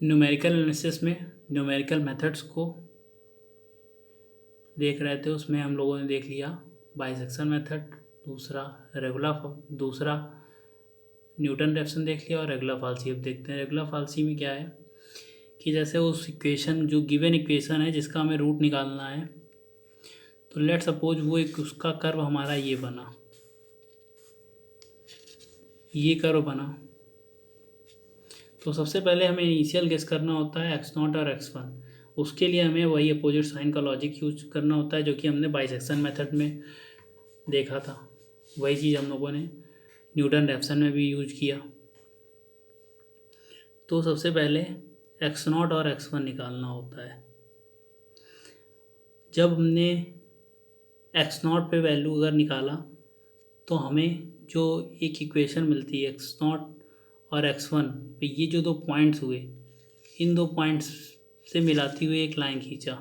Numerical analysis में numerical methods को देख रहे थे, उसमें हम लोगों ने देख लिया बाइसेक्शन मेथड, दूसरा न्यूटन रेफसन देख लिया और रेगुलर फाल्सी। अब देखते हैं रेगुलर फाल्सी में क्या है कि जैसे उस इक्वेशन जो गिवन इक्वेशन है जिसका हमें रूट निकालना है, तो लेट सपोज वो एक उसका कर्व हमारा ये कर्व बना। तो सबसे पहले हमें इनिशियल गेस करना होता है x0 और x1। उसके लिए हमें वही अपोजिट साइन का लॉजिक यूज करना होता है जो कि हमने बाइसेक्शन मेथड में देखा था। वही चीज़ हम लोगों ने न्यूटन रेफसन में भी यूज किया। तो सबसे पहले x0 और x1 निकालना होता है। जब हमने x0 पे वैल्यू अगर निकाला तो हमें जो एक इक्वेशन मिलती है x0 और x1 पे, ये जो दो पॉइंट्स हुए, इन दो पॉइंट्स से मिलाती हुई एक लाइन खींचा।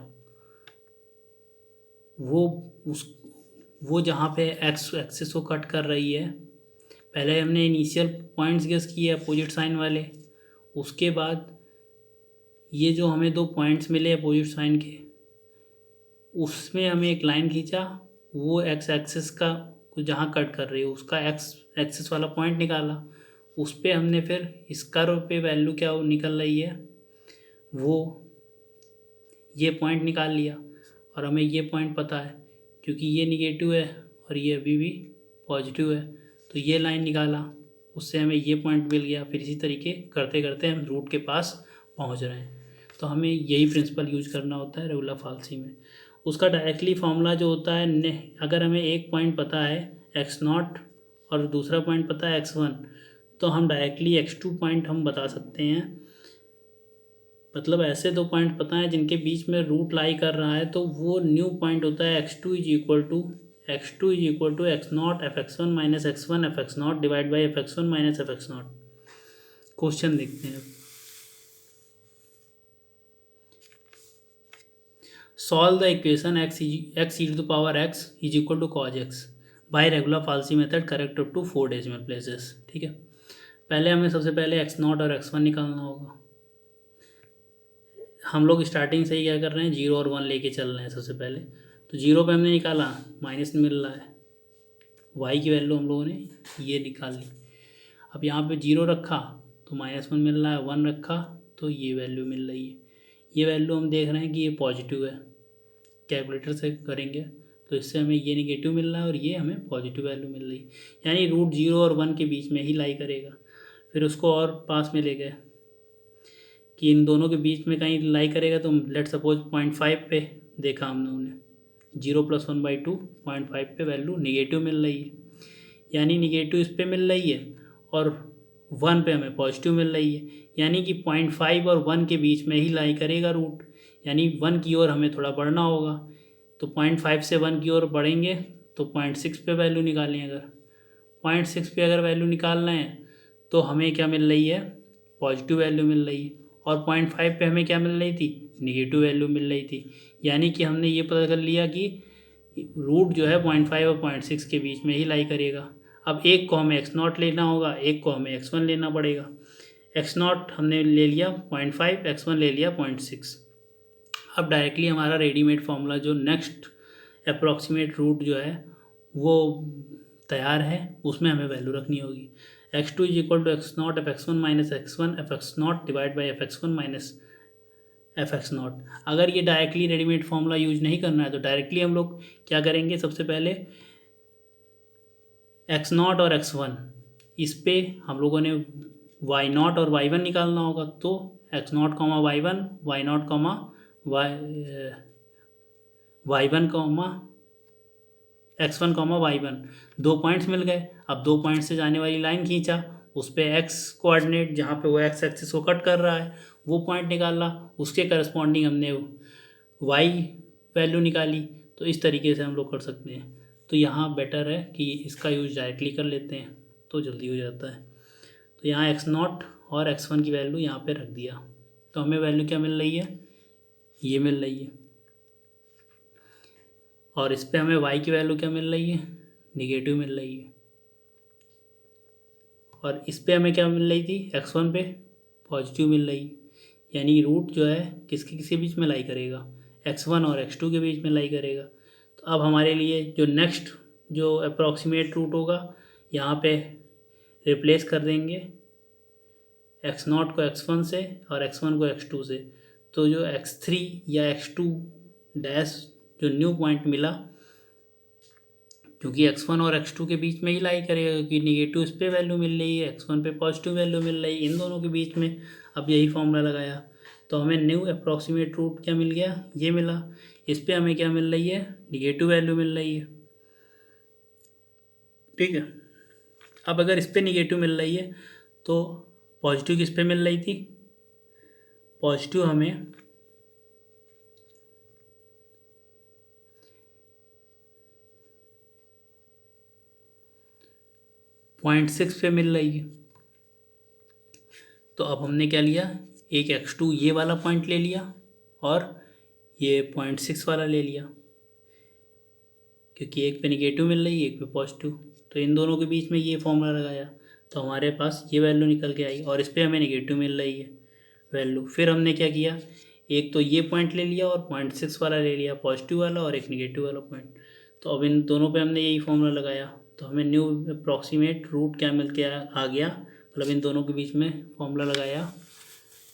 वो उस वो जहाँ पे एक्स एक्सिस को कट कर रही है, पहले हमने इनिशियल पॉइंट्स गेस किए अपोजिट साइन वाले। उसके बाद ये जो हमें दो पॉइंट्स मिले अपोजिट साइन के, उसमें हमें एक लाइन खींचा। वो एक्स एक्सिस का जहाँ कट कर रही है उसका एक्स एक्सिस वाला पॉइंट निकाला। उस पर हमने फिर इस कर्व पे वैल्यू क्या निकल रही है, वो ये पॉइंट निकाल लिया। और हमें ये पॉइंट पता है क्योंकि ये निगेटिव है और ये अभी भी पॉजिटिव है, तो ये लाइन निकाला, उससे हमें ये पॉइंट मिल गया। फिर इसी तरीके करते करते हम रूट के पास पहुंच रहे हैं। तो हमें यही प्रिंसिपल यूज करना होता है रेगुलर फाल्सी में। उसका डायरेक्टली फॉर्मूला जो होता है, अगर हमें एक पॉइंट पता है x0 और दूसरा पॉइंट पता है x1, तो हम डायरेक्टली x2 पॉइंट हम बता सकते हैं। मतलब ऐसे दो पॉइंट पता है जिनके बीच में रूट लाई कर रहा है, तो वो न्यू पॉइंट होता है x2 is equal to x0 f(x1 minus x1 f(x0) divide by f(x1 minus f(x0)। Question देखते हैं। Solve the equation x e to the power x is equal to cos x by regular falsi method correct up to 4 decimal places. ठीक है, पहले हमें सबसे पहले x0 और x1 निकालना होगा। हम लोग स्टार्टिंग से ही क्या कर रहे हैं, 0 और 1 लेके चल रहे हैं। सबसे पहले तो 0 पे हमने निकाला, माइनस मिल रहा है, y की वैल्यू हम लोगों ने ये निकाल ली। अब यहाँ पे 0 रखा तो -1 मिल रहा है, 1 रखा तो ये वैल्यू मिल रही है। ये वैल्यू हम देख रहे हैं कि ये पॉजिटिव है। कैलकुलेटर से करेंगे तो इससे हमें ये निगेटिव मिल रहा है और ये हमें पॉजिटिव वैल्यू मिल रही है, यानी रूट 0 और 1 के बीच में ही लाई करेगा। फिर उसको और पास में ले गए कि इन दोनों के बीच में कहीं लाई करेगा, तो लेट सपोज 0.5 पे देखा हम लोगों ने, 0+1/2 0.5 पे वैल्यू निगेटिव मिल रही है, यानी निगेटिव इस पे मिल रही है और 1 पे हमें पॉजिटिव मिल रही है, यानी कि 0.5 और 1 के बीच में ही लाई करेगा रूट, यानी 1 की ओर हमें थोड़ा बढ़ना होगा। तो 0.5 से 1 की ओर बढ़ेंगे तो 0.6 पे वैल्यू निकालें। अगर 0.6 पे अगर वैल्यू निकाल रहे हैं तो हमें क्या मिल रही है, पॉजिटिव वैल्यू मिल रही है। और 0.5 पे हमें क्या मिल रही थी, निगेटिव वैल्यू मिल रही थी। यानी कि हमने ये पता कर लिया कि रूट जो है 0.5 और 0.6 के बीच में ही लाई करेगा। अब एक को हमें x0 लेना होगा, एक को हमें x1 लेना पड़ेगा। x0 हमने ले लिया 0.5, x1 ले लिया 0.6। अब डायरेक्टली हमारा रेडीमेड फार्मूला जो नेक्स्ट अप्रॉक्सीमेट रूट जो है वो तैयार है, उसमें हमें वैल्यू रखनी होगी। x2 is equal to x0 f(x1 minus x1 f(x0) divide by f(x1 minus f(x0)। अगर ये डायरेक्टली रेडीमेड फार्मूला यूज नहीं करना है तो डायरेक्टली हम लोग क्या करेंगे, सबसे पहले x0 और x1 इस पे हम लोगों ने y0 और y1 निकालना होगा। तो x0 y1, y0 y1 x1 y1, दो पॉइंट्स मिल गए। अब दो पॉइंट से जाने वाली लाइन खींचा, उस पर x कोऑर्डिनेट जहाँ पे वो x एक्सिस को कट कर रहा है वो पॉइंट निकाला, उसके करस्पॉन्डिंग हमने y वैल्यू निकाली। तो इस तरीके से हम लोग कर सकते हैं। तो यहाँ बेटर है कि इसका यूज डायरेक्टली कर लेते हैं तो जल्दी हो जाता है। तो यहाँ x0 और x1 की वैल्यू यहाँ पे रख दिया, तो हमें वैल्यू क्या मिल रही है, ये मिल रही है। और इस पे हमें y की वैल्यू क्या मिल रही है, निगेटिव मिल रही है। और इस पे हमें क्या मिल रही थी, x1 पे पॉजिटिव मिल रही है। यानी रूट जो है किसके बीच में लाई करेगा, x1 और x2 के बीच में लाई करेगा। तो अब हमारे लिए जो नेक्स्ट जो अप्रॉक्सीमेट रूट होगा यहाँ पे रिप्लेस कर देंगे x0 को x1 से और x1 को x2 से। तो जो x3 या x2 डैश जो न्यू पॉइंट मिला, क्योंकि x1 और x2 के बीच में ही लाई करेगा, क्योंकि निगेटिव इस पे वैल्यू मिल रही है, x1 पे पॉजिटिव वैल्यू मिल रही है, इन दोनों के बीच में। अब यही फॉर्मूला लगाया तो हमें न्यू अप्रॉक्सीमेट रूट क्या मिल गया, ये मिला। इस पे हमें क्या मिल रही है, निगेटिव वैल्यू मिल रही है, ठीक है। अब अगर इस पे निगेटिव मिल रही है तो पॉजिटिव किस पे मिल रही थी, पॉजिटिव हमें .6 पे मिल रही है। तो अब हमने क्या लिया, एक x2 ये वाला पॉइंट ले लिया और ये 0.6 वाला ले लिया, क्योंकि एक पे निगेटिव मिल रही है एक पे पॉजिटिव। तो इन दोनों के बीच में ये फॉर्मूला लगाया तो हमारे पास ये वैल्यू निकल के आई, और इस पर हमें निगेटिव मिल रही है वैल्यू। फिर हमने क्या किया, एक तो ये पॉइंट ले लिया और 0.6 वाला ले लिया पॉजिटिव वाला, और एक निगेटिव वाला पॉइंट। तो अब इन दोनों पे हमने यही फॉर्मूला लगाया तो हमें न्यू अप्रॉक्सीमेट रूट क्या मिल के आ गया, मतलब इन दोनों के बीच में फॉर्मूला लगाया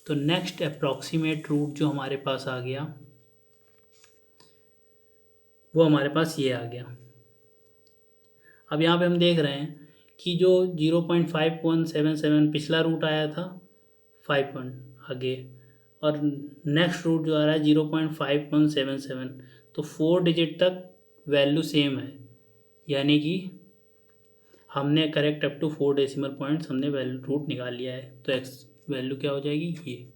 तो नेक्स्ट अप्रॉक्सीमेट रूट जो हमारे पास आ गया वो हमारे पास ये आ गया। अब यहाँ पे हम देख रहे हैं कि जो 0.5177 पिछला रूट आया था 5 पॉइंट आगे, और नेक्स्ट रूट जो आ रहा है 0.5177, तो 4 डिजिट तक वैल्यू सेम है, यानी कि हमने correct up to 4 decimal points हमने वैल्यू रूट निकाल लिया है। तो एक्स वैल्यू क्या हो जाएगी, ये